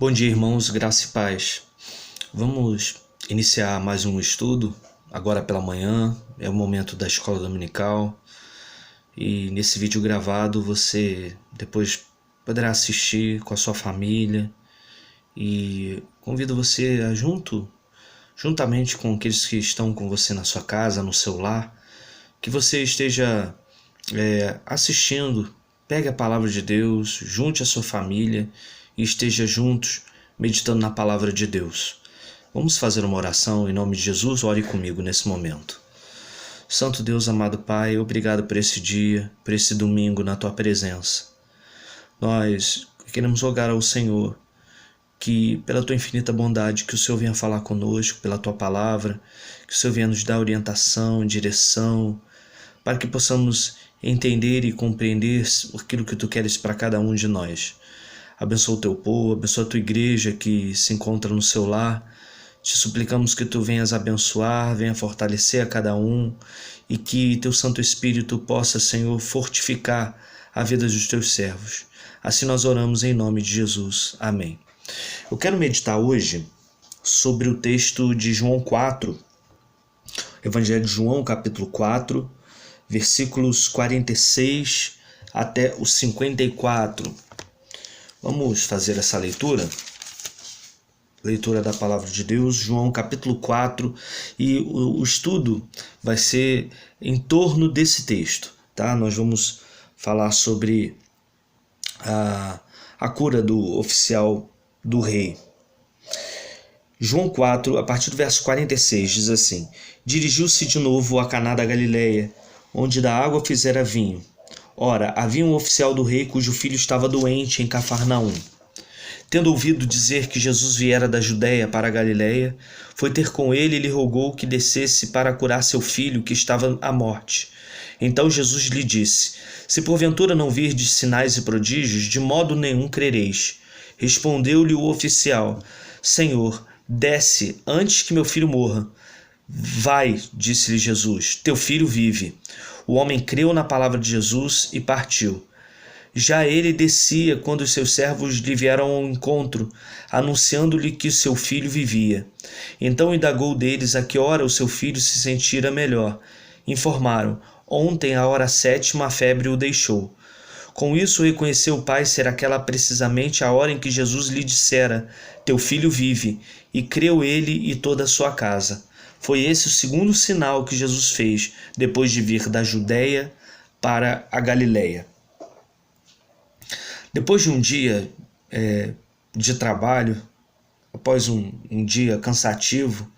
Bom dia, irmãos, graça e paz. Vamos iniciar mais um estudo, agora pela manhã, é o momento da escola dominical. E nesse vídeo gravado você depois poderá assistir com a sua família. E convido você a juntamente com aqueles que estão com você na sua casa, no seu lar, que você esteja assistindo. Pegue a palavra de Deus, junte a sua família e esteja juntos meditando na palavra de Deus. Vamos fazer uma oração em nome de Jesus. Ore comigo nesse momento. Santo Deus, amado Pai, obrigado por esse dia, por esse domingo na Tua presença. Nós queremos rogar ao Senhor que, pela Tua infinita bondade, que o Senhor venha falar conosco, pela Tua palavra, que o Senhor venha nos dar orientação, direção, para que possamos entender e compreender aquilo que Tu queres para cada um de nós. Abençoa o Teu povo, abençoa a Tua igreja que se encontra no seu lar. Te suplicamos que Tu venhas abençoar, venha fortalecer a cada um e que Teu Santo Espírito possa, Senhor, fortificar a vida dos Teus servos. Assim nós oramos em nome de Jesus. Amém. Eu quero meditar hoje sobre o texto de João 4, Evangelho de João, capítulo 4, versículos 46 até os 54. Vamos fazer essa leitura da palavra de Deus, João capítulo 4, e o estudo vai ser em torno desse texto, tá? Nós vamos falar sobre a cura do oficial do rei. João 4, a partir do verso 46, diz assim: Dirigiu-se de novo a Caná da Galileia, onde da água fizera vinho. Ora, havia um oficial do rei cujo filho estava doente em Cafarnaum. Tendo ouvido dizer que Jesus viera da Judéia para a Galileia, foi ter com ele e lhe rogou que descesse para curar seu filho, que estava à morte. Então Jesus lhe disse: Se porventura não virdes sinais e prodígios, de modo nenhum crereis. Respondeu-lhe o oficial: Senhor, desce antes que meu filho morra. Vai, disse-lhe Jesus, teu filho vive. O homem creu na palavra de Jesus e partiu. Já ele descia quando os seus servos lhe vieram ao encontro, anunciando-lhe que seu filho vivia. Então indagou deles a que hora o seu filho se sentira melhor. Informaram: ontem, à hora 7ª, a febre o deixou. Com isso reconheceu o pai ser aquela precisamente a hora em que Jesus lhe dissera: teu filho vive, e creu ele e toda a sua casa. Foi esse o segundo sinal que Jesus fez depois de vir da Judéia para a Galileia. Depois de um dia de trabalho, após um dia cansativo,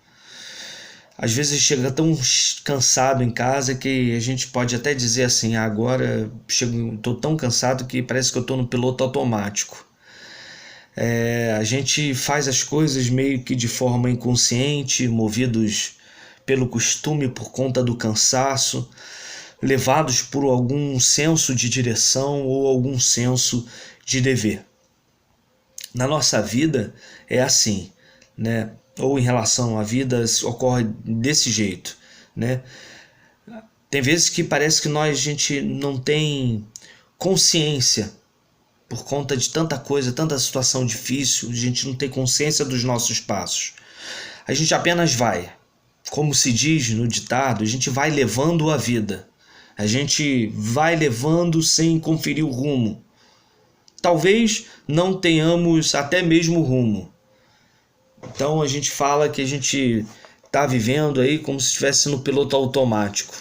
às vezes chega tão cansado em casa que a gente pode até dizer assim: agora estou tão cansado que parece que eu estou no piloto automático. A gente faz as coisas meio que de forma inconsciente, movidos pelo costume, por conta do cansaço, levados por algum senso de direção ou algum senso de dever. Na nossa vida é assim, né? Ou em relação à vida ocorre desse jeito, né? Tem vezes que parece que a gente não tem consciência por conta de tanta coisa, tanta situação difícil, a gente não tem consciência dos nossos passos. A gente apenas vai, como se diz no ditado, a gente vai levando a vida. A gente vai levando sem conferir o rumo. Talvez não tenhamos até mesmo rumo. Então a gente fala que a gente está vivendo aí como se estivesse no piloto automático.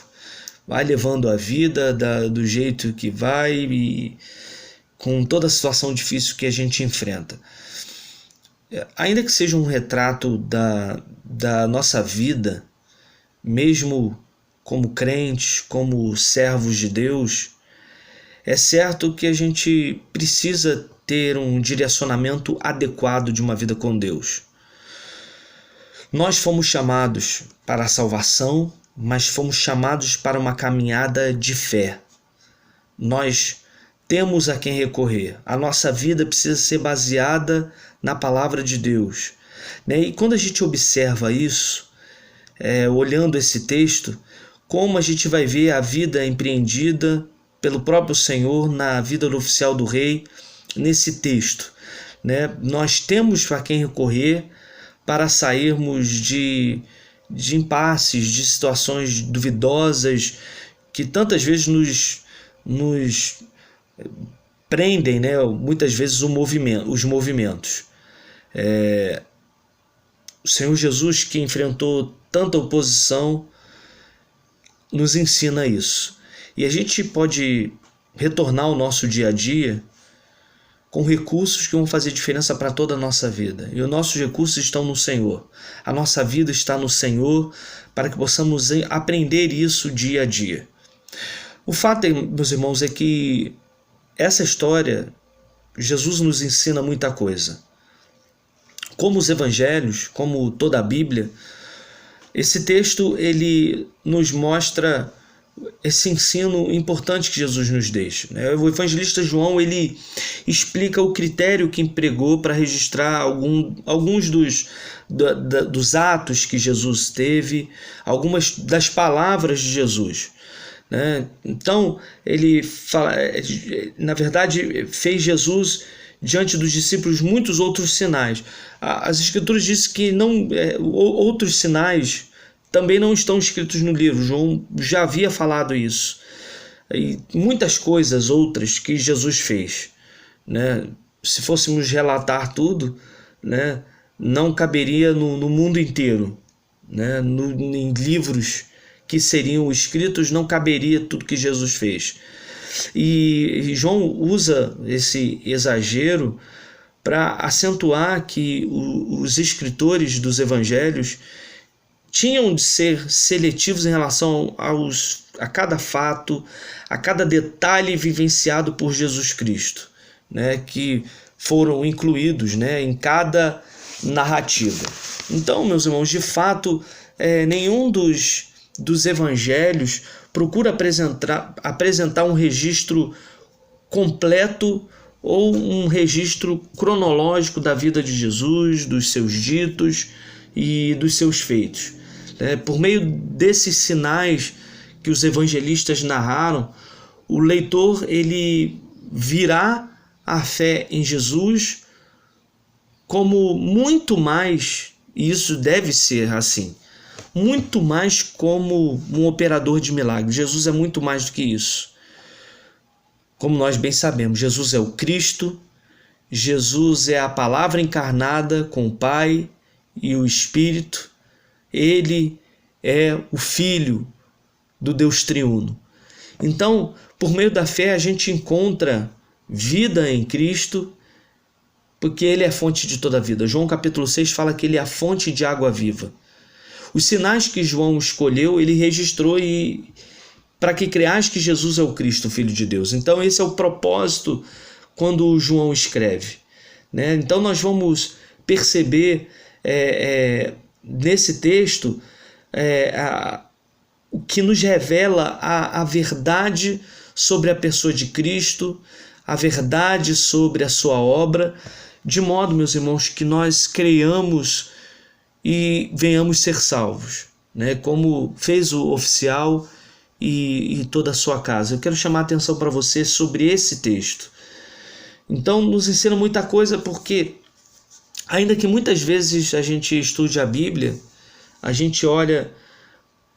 Vai levando a vida do jeito que vai e com toda a situação difícil que a gente enfrenta. Ainda que seja um retrato da nossa vida, mesmo como crentes, como servos de Deus, é certo que a gente precisa ter um direcionamento adequado de uma vida com Deus. Nós fomos chamados para a salvação, mas fomos chamados para uma caminhada de fé. Nós temos a quem recorrer. A nossa vida precisa ser baseada na palavra de Deus, né? E quando a gente observa isso, olhando esse texto, como a gente vai ver a vida empreendida pelo próprio Senhor na vida do oficial do rei nesse texto. né? Nós temos a quem recorrer para sairmos de impasses, de situações duvidosas que tantas vezes nos prendem, né? Muitas vezes os movimentos. O Senhor Jesus, que enfrentou tanta oposição, nos ensina isso. E a gente pode retornar ao nosso dia a dia com recursos que vão fazer diferença para toda a nossa vida. E os nossos recursos estão no Senhor. A nossa vida está no Senhor, para que possamos aprender isso dia a dia. O fato, meus irmãos, é que essa história, Jesus nos ensina muita coisa. Como os evangelhos, como toda a Bíblia, esse texto ele nos mostra esse ensino importante que Jesus nos deixa, né? O evangelista João ele explica o critério que empregou para registrar alguns dos atos que Jesus teve, algumas das palavras de Jesus, né? Então ele fala, na verdade, fez Jesus diante dos discípulos muitos outros sinais. As Escrituras dizem que outros sinais também não estão escritos no livro. João já havia falado isso. E muitas coisas outras que Jesus fez, né? Se fôssemos relatar tudo, né, não caberia no mundo inteiro, né? Em livros que seriam escritos não caberia tudo que Jesus fez. E João usa esse exagero para acentuar que os escritores dos evangelhos tinham de ser seletivos em relação a cada fato, a cada detalhe vivenciado por Jesus Cristo, né, que foram incluídos, né, em cada narrativa. Então, meus irmãos, de fato, nenhum dos evangelhos procura apresentar um registro completo ou um registro cronológico da vida de Jesus, dos seus ditos e dos seus feitos. Por meio desses sinais que os evangelistas narraram, o leitor ele virá a fé em Jesus como muito mais, e isso deve ser assim, muito mais como um operador de milagres. Jesus é muito mais do que isso. Como nós bem sabemos, Jesus é o Cristo, Jesus é a palavra encarnada com o Pai e o Espírito, ele é o Filho do Deus triuno. Então, por meio da fé, a gente encontra vida em Cristo, porque ele é a fonte de toda a vida. João capítulo 6 fala que ele é a fonte de água viva. Os sinais que João escolheu, ele registrou para que creais que Jesus é o Cristo, o Filho de Deus. Então esse é o propósito quando João escreve, né? Então nós vamos perceber nesse texto o que nos revela a verdade sobre a pessoa de Cristo, a verdade sobre a sua obra, de modo, meus irmãos, que nós creiamos e venhamos ser salvos, né? Como fez o oficial e toda a sua casa. Eu quero chamar a atenção para você sobre esse texto. Então nos ensina muita coisa, porque ainda que muitas vezes a gente estude a Bíblia, a gente olha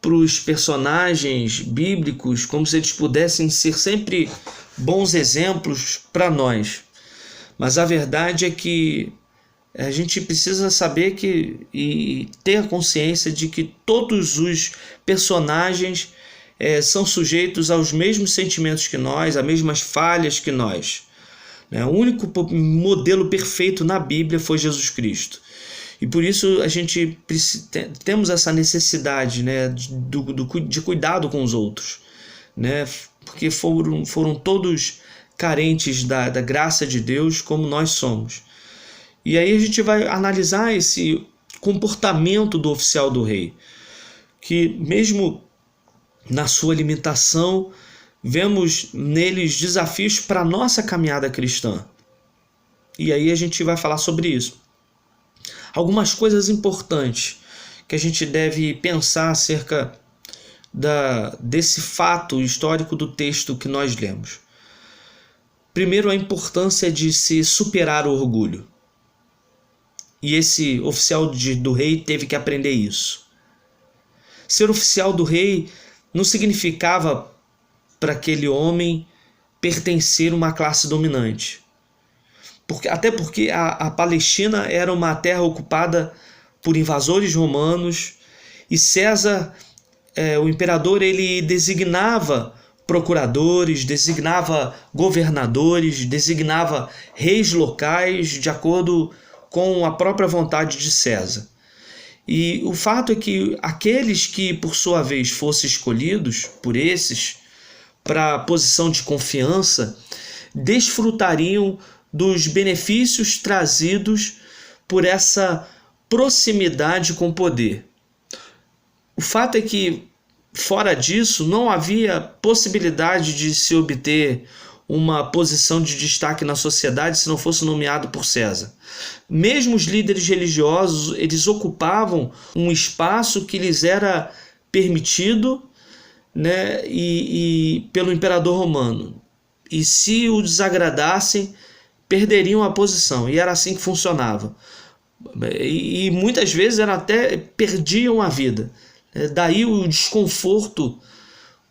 para os personagens bíblicos como se eles pudessem ser sempre bons exemplos para nós. Mas a verdade é que a gente precisa saber e ter a consciência de que todos os personagens são sujeitos aos mesmos sentimentos que nós, às mesmas falhas que nós. O único modelo perfeito na Bíblia foi Jesus Cristo. E por isso a gente temos essa necessidade, né, de cuidado com os outros, né, porque foram todos carentes da graça de Deus como nós somos. E aí a gente vai analisar esse comportamento do oficial do rei, que mesmo na sua limitação, vemos neles desafios para a nossa caminhada cristã. E aí a gente vai falar sobre isso. Algumas coisas importantes que a gente deve pensar acerca desse fato histórico do texto que nós lemos. Primeiro, a importância de se superar o orgulho. E esse oficial do rei teve que aprender isso. Ser oficial do rei não significava para aquele homem pertencer a uma classe dominante. Até porque a Palestina era uma terra ocupada por invasores romanos e César, o imperador, ele designava procuradores, designava governadores, designava reis locais de acordo com a própria vontade de César. E o fato é que aqueles que, por sua vez, fossem escolhidos por esses para a posição de confiança, desfrutariam dos benefícios trazidos por essa proximidade com o poder. O fato é que, fora disso, não havia possibilidade de se obter uma posição de destaque na sociedade se não fosse nomeado por César. Mesmo os líderes religiosos, eles ocupavam um espaço que lhes era permitido, né, e pelo imperador romano. E se o desagradassem, perderiam a posição. E era assim que funcionava. E muitas vezes até perdiam a vida. Daí o desconforto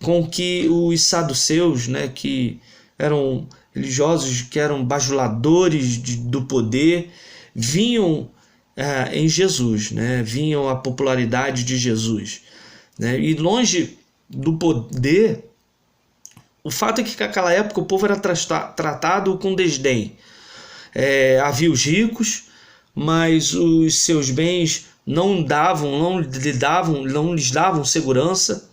com que os saduceus, né, que eram religiosos, que eram bajuladores do poder, vinham em Jesus, né, vinham a popularidade de Jesus, né, e longe do poder, o fato é que naquela época o povo era tratado com desdém. Havia os ricos, mas os seus bens não lhes davam segurança.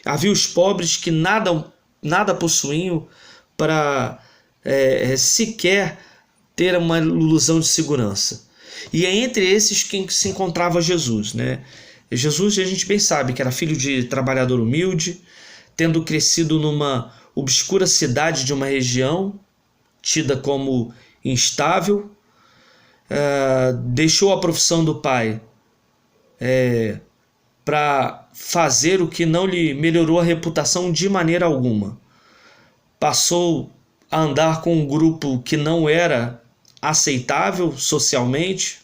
Havia os pobres que nada possuíam para sequer ter uma ilusão de segurança. E é entre esses que se encontrava Jesus, né? Jesus, a gente bem sabe que era filho de trabalhador humilde, tendo crescido numa obscura cidade de uma região tida como instável, deixou a profissão do pai para fazer o que não lhe melhorou a reputação de maneira alguma. Passou a andar com um grupo que não era aceitável socialmente,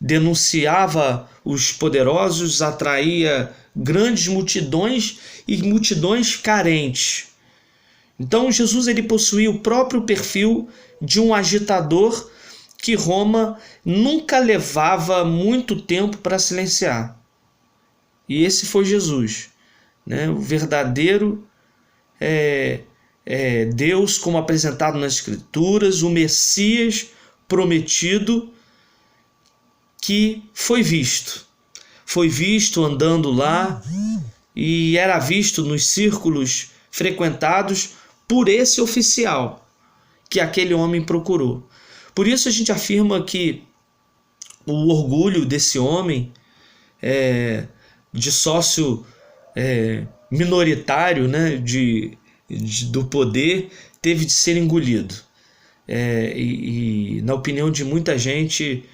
denunciava os poderosos, atraía grandes multidões e multidões carentes. Então Jesus, ele possuía o próprio perfil de um agitador que Roma nunca levava muito tempo para silenciar. E esse foi Jesus, né? O verdadeiro Deus, como apresentado nas Escrituras, o Messias prometido, que foi visto andando lá e era visto nos círculos frequentados por esse oficial que aquele homem procurou. Por isso a gente afirma que o orgulho desse homem, de sócio minoritário, né, do poder, teve de ser engolido. E na opinião de muita gente,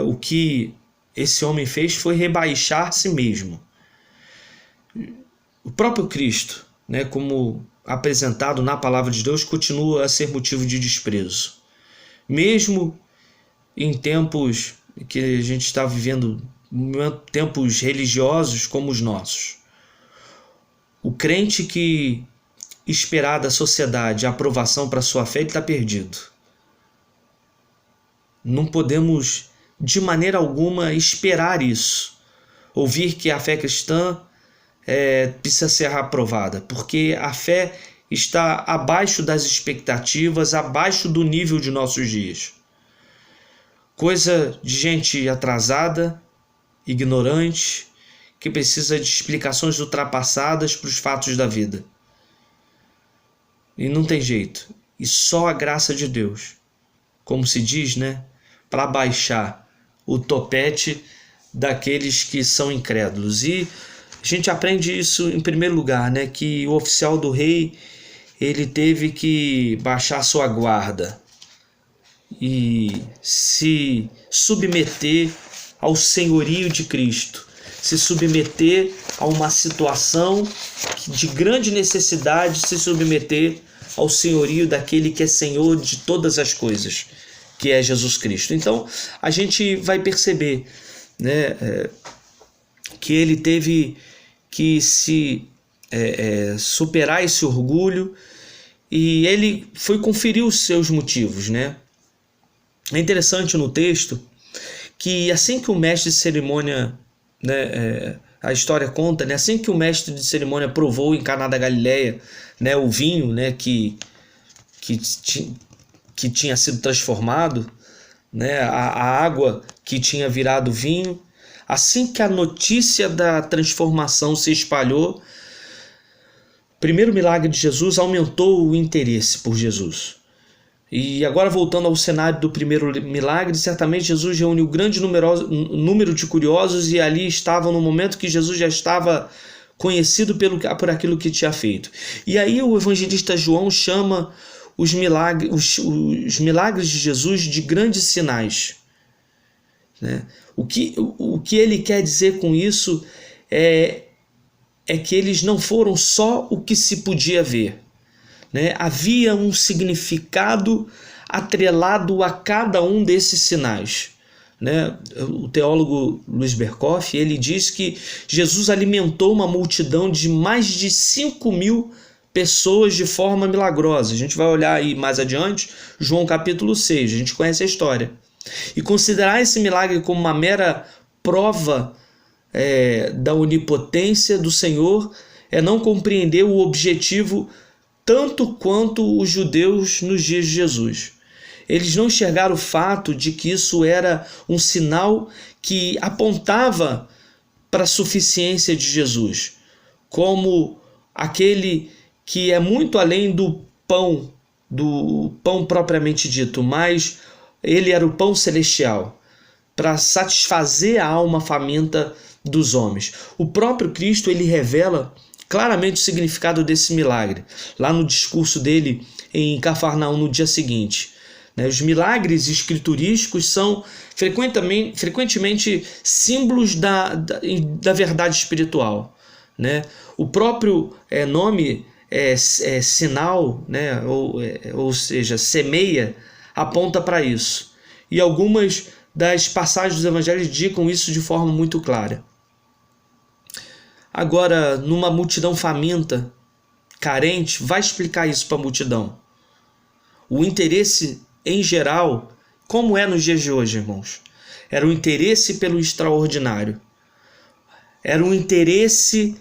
o que esse homem fez foi rebaixar si mesmo. O próprio Cristo, né, como apresentado na palavra de Deus, continua a ser motivo de desprezo. Mesmo em tempos que a gente está vivendo, tempos religiosos como os nossos. O crente que esperar da sociedade a aprovação para sua fé, ele está perdido. Não podemos de maneira alguma esperar isso. Ouvir que a fé cristã precisa ser aprovada, porque a fé está abaixo das expectativas, abaixo do nível de nossos dias. Coisa de gente atrasada, ignorante, que precisa de explicações ultrapassadas para os fatos da vida. E não tem jeito. E só a graça de Deus, como se diz, né, para baixar o topete daqueles que são incrédulos. E a gente aprende isso em primeiro lugar, né, que o oficial do rei, ele teve que baixar sua guarda e se submeter ao senhorio de Cristo, se submeter a uma situação de grande necessidade, se submeter ao senhorio daquele que é Senhor de todas as coisas, que é Jesus Cristo. Então a gente vai perceber, né, que ele teve que superar esse orgulho, e ele foi conferir os seus motivos, né? É interessante no texto que assim que o mestre de cerimônia, né, a história conta, né, assim que o mestre de cerimônia provou em Caná da Galileia, né, o vinho, né, que tinha sido transformado, né, a água que tinha virado vinho, assim que a notícia da transformação se espalhou, o primeiro milagre de Jesus aumentou o interesse por Jesus. E agora, voltando ao cenário do primeiro milagre, certamente Jesus reuniu um grande número de curiosos, e ali estavam no momento que Jesus já estava conhecido por aquilo que tinha feito. E aí o evangelista João chama os milagres de Jesus de grandes sinais, né? O que ele quer dizer com isso é que eles não foram só o que se podia ver, né? Havia um significado atrelado a cada um desses sinais, né? O teólogo Luiz Berkoff, ele diz que Jesus alimentou uma multidão de mais de 5.000 pessoas de forma milagrosa. A gente vai olhar aí mais adiante, João capítulo 6, a gente conhece a história. E considerar esse milagre como uma mera prova da onipotência do Senhor é não compreender o objetivo tanto quanto os judeus nos dias de Jesus. Eles não enxergaram o fato de que isso era um sinal que apontava para a suficiência de Jesus, como aquele que é muito além do pão propriamente dito, mas ele era o pão celestial, para satisfazer a alma faminta dos homens. O próprio Cristo, ele revela claramente o significado desse milagre, lá no discurso dele em Cafarnaum no dia seguinte. Os milagres escriturísticos são frequentemente símbolos da verdade espiritual, né? O próprio nome sinal, né? ou seja, semeia, aponta para isso. E algumas das passagens dos evangelhos indicam isso de forma muito clara. Agora, numa multidão faminta, carente, vai explicar isso para a multidão. O interesse em geral, como é nos dias de hoje, irmãos, era o interesse pelo extraordinário. Era um interesse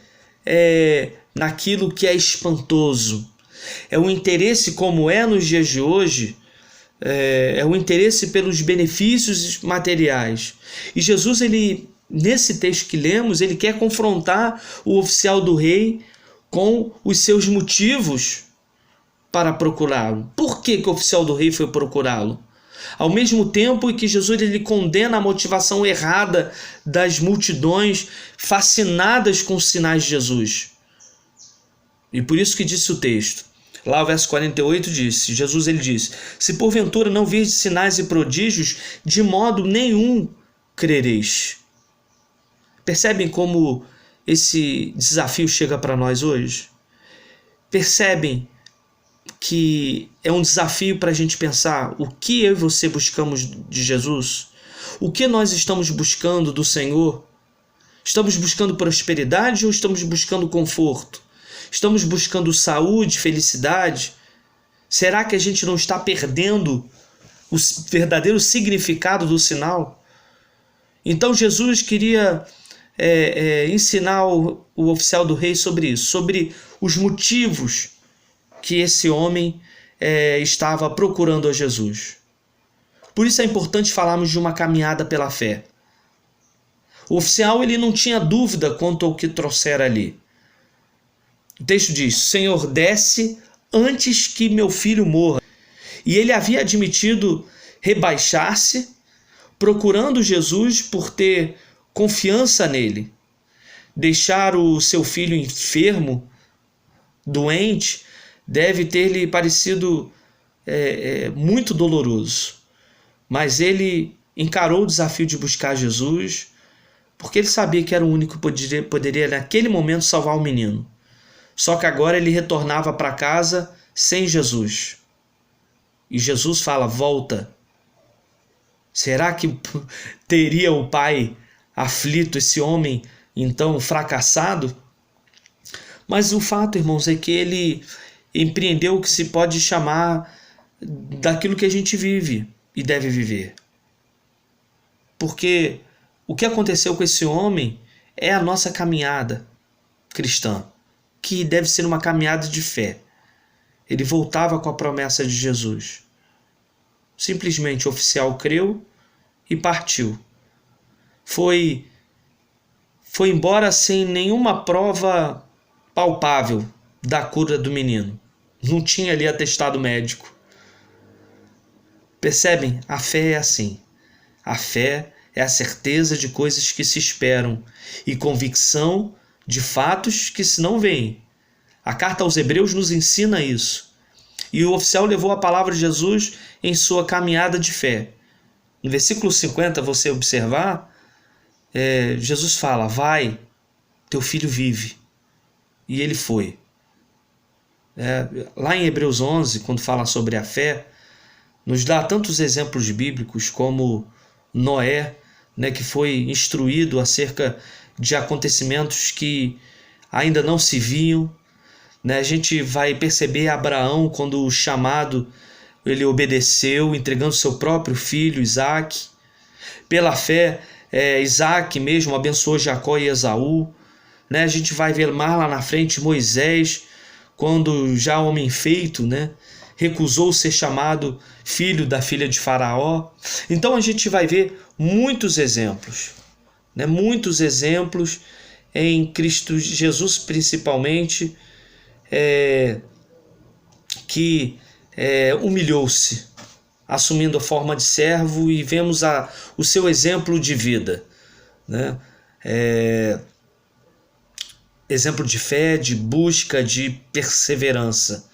naquilo que é espantoso. É um interesse, como é nos dias de hoje, é o interesse pelos benefícios materiais. E Jesus, nesse texto que lemos, ele quer confrontar o oficial do rei com os seus motivos para procurá-lo. Por que o oficial do rei foi procurá-lo? Ao mesmo tempo em que Jesus ele condena a motivação errada das multidões fascinadas com os sinais de Jesus. E por isso que disse o texto. Lá o verso 48 disse, Jesus ele disse: se porventura não virdes sinais e prodígios, de modo nenhum crereis. Percebem como esse desafio chega para nós hoje? Percebem que é um desafio para a gente pensar o que eu e você buscamos de Jesus? O que nós estamos buscando do Senhor? Estamos buscando prosperidade ou estamos buscando conforto? Estamos buscando saúde, felicidade? Será que a gente não está perdendo o verdadeiro significado do sinal? Então Jesus queria ensinar o oficial do rei sobre isso, sobre os motivos que esse homem estava procurando a Jesus. Por isso é importante falarmos de uma caminhada pela fé. O oficial ele não tinha dúvida quanto ao que trouxera ali. O texto diz: Senhor, desce antes que meu filho morra. E ele havia admitido rebaixar-se, procurando Jesus por ter confiança nele. Deixar o seu filho enfermo, doente, deve ter-lhe parecido muito doloroso. Mas ele encarou o desafio de buscar Jesus, porque ele sabia que era o único que poderia naquele momento salvar o menino. Só que agora ele retornava para casa sem Jesus. E Jesus fala: volta, Será que teria o pai aflito esse homem, então fracassado? Mas o fato, irmãos, é que ele empreendeu o que se pode chamar daquilo que a gente vive e deve viver. Porque o que aconteceu com esse homem é a nossa caminhada cristã, que deve ser uma caminhada de fé. Ele voltava com a promessa de Jesus. Simplesmente o oficial creu e partiu. Foi embora sem nenhuma prova palpável da cura do menino. Não tinha ali atestado médico. Percebem? A fé é assim. A fé é a certeza de coisas que se esperam e convicção de fatos que se não veem. A carta aos Hebreus nos ensina isso. E o oficial levou a palavra de Jesus em sua caminhada de fé. No versículo 50, você observar, Jesus fala: vai, teu filho vive. E ele foi. Lá em Hebreus 11, quando fala sobre a fé, nos dá tantos exemplos bíblicos como Noé, que foi instruído acerca de acontecimentos que ainda não se viam. A gente vai perceber Abraão, quando chamado, ele obedeceu, entregando seu próprio filho, Isaque. Pela fé, Isaque mesmo abençoou Jacó e Esaú. A gente vai ver mais lá na frente Moisés, quando já homem feito, recusou ser chamado filho da filha de Faraó. Então a gente vai ver muitos exemplos, muitos exemplos em Cristo Jesus, principalmente, que humilhou-se, assumindo a forma de servo, e vemos o seu exemplo de vida, exemplo de fé, de busca, de perseverança.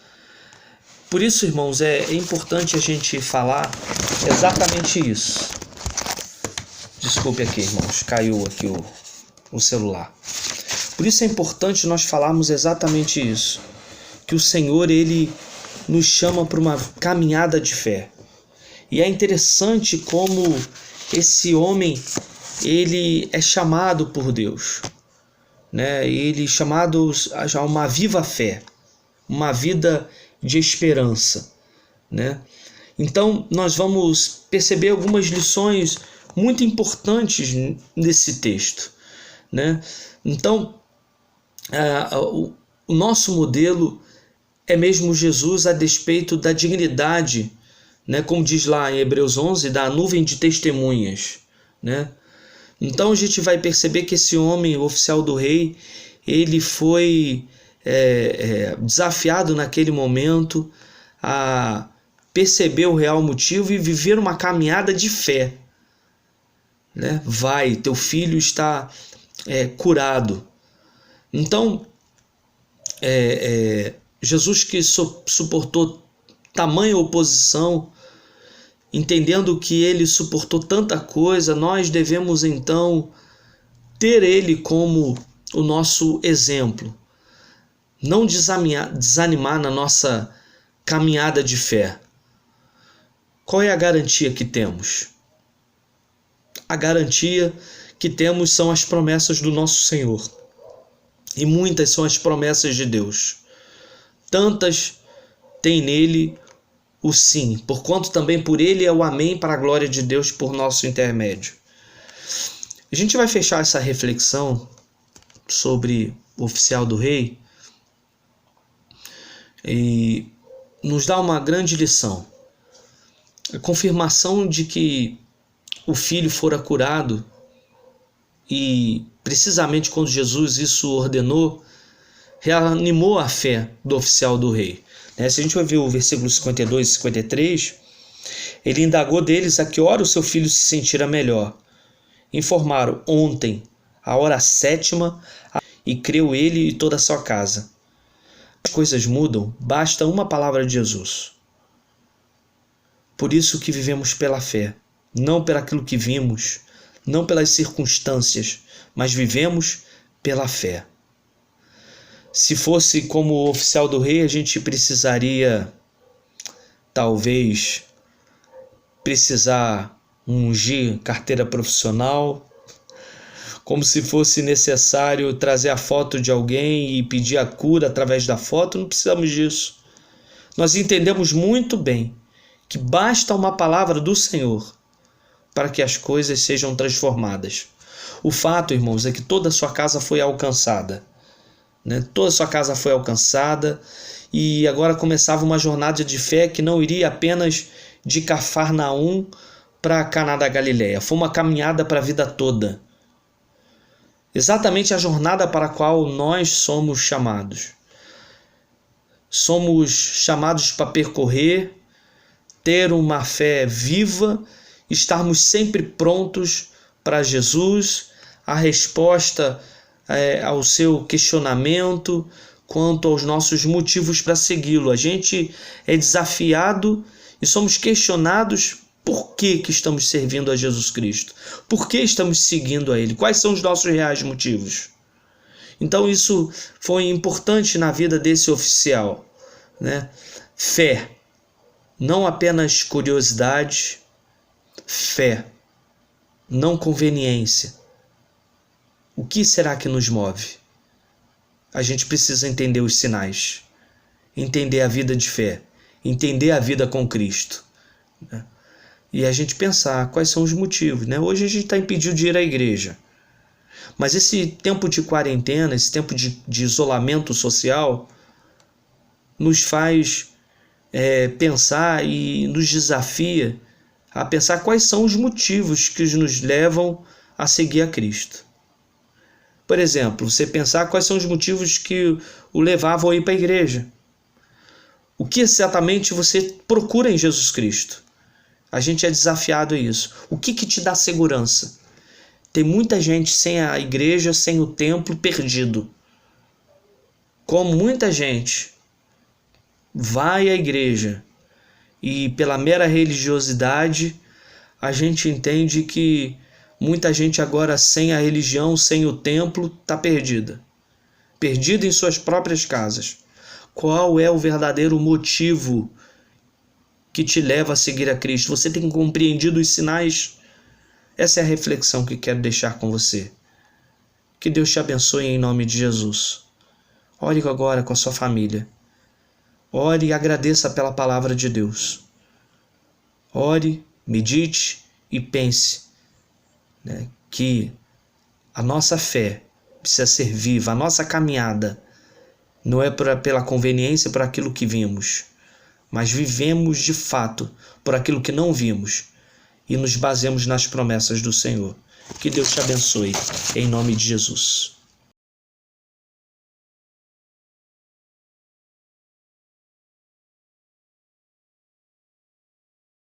Por isso, irmãos, é importante a gente falar exatamente isso. Desculpe aqui, irmãos, caiu aqui o celular. Por isso é importante nós falarmos exatamente isso, que o Senhor, ele nos chama para uma caminhada de fé. E é interessante como esse homem, ele é chamado por Deus, ele é chamado a uma viva fé, uma vida de esperança, Então nós vamos perceber algumas lições muito importantes nesse texto, Então o nosso modelo é mesmo Jesus, a despeito da dignidade, como diz lá em Hebreus 11, da nuvem de testemunhas, Então a gente vai perceber que esse homem, o oficial do rei, ele foi desafiado naquele momento a perceber o real motivo e viver uma caminhada de fé. Vai, teu filho está curado. Então, Jesus, que suportou tamanha oposição, entendendo que ele suportou tanta coisa, nós devemos então ter ele como o nosso exemplo. Não desanimar na nossa caminhada de fé. Qual é a garantia que temos? A garantia que temos são as promessas do nosso Senhor. E muitas são as promessas de Deus. Tantas tem nele o sim, porquanto também por ele é o amém, para a glória de Deus por nosso intermédio. A gente vai fechar essa reflexão sobre o oficial do rei e nos dá uma grande lição. A confirmação de que o filho fora curado, e precisamente quando Jesus isso ordenou, reanimou a fé do oficial do rei. Se a gente vai ver o versículo 52 e 53, ele indagou deles a que hora o seu filho se sentira melhor. Informaram: ontem, a hora 7ª, e creu ele e toda a sua casa. As coisas mudam, basta uma palavra de Jesus. Por isso que vivemos pela fé, não pelo aquilo que vimos, não pelas circunstâncias, mas vivemos pela fé. Se fosse como o oficial do rei, a gente precisaria, talvez, ungir carteira profissional, como se fosse necessário trazer a foto de alguém e pedir a cura através da foto. Não precisamos disso. Nós entendemos muito bem que basta uma palavra do Senhor para que as coisas sejam transformadas. O fato, irmãos, é que toda a sua casa foi alcançada, né? Toda a sua casa foi alcançada e agora começava uma jornada de fé que não iria apenas de Cafarnaum para Caná da Galileia. Foi uma caminhada para a vida toda. Exatamente a jornada para a qual nós somos chamados. Somos chamados para percorrer, ter uma fé viva, estarmos sempre prontos para Jesus, a resposta ao seu questionamento quanto aos nossos motivos para segui-lo. A gente é desafiado e somos questionados por que estamos servindo a Jesus Cristo, por que estamos seguindo a Ele, quais são os nossos reais motivos. Então isso foi importante na vida desse oficial, né? Fé, não apenas curiosidade, fé, não conveniência. O que será que nos move? A gente precisa entender os sinais, entender a vida de fé, entender a vida com Cristo, né? E a gente pensar quais são os motivos, né? Hoje a gente está impedido de ir à igreja, mas esse tempo de quarentena, esse tempo de isolamento social, nos faz pensar e nos desafia a pensar quais são os motivos que nos levam a seguir a Cristo. Por exemplo, você pensar quais são os motivos que o levavam a ir para a igreja. O que exatamente você procura em Jesus Cristo? A gente é desafiado a isso. O que te dá segurança? Tem muita gente sem a igreja, sem o templo, perdido. Como muita gente vai à igreja e pela mera religiosidade, a gente entende que muita gente agora sem a religião, sem o templo, está perdida. Perdida em suas próprias casas. Qual é o verdadeiro motivo que te leva a seguir a Cristo? Você tem compreendido os sinais? Essa é a reflexão que quero deixar com você. Que Deus te abençoe em nome de Jesus. Ore agora com a sua família. Ore e agradeça pela palavra de Deus. Ore, medite e pense, né, que a nossa fé precisa ser viva, a nossa caminhada não é pela conveniência, por aquilo que vimos, mas vivemos de fato por aquilo que não vimos e nos baseamos nas promessas do Senhor. Que Deus te abençoe, em nome de Jesus.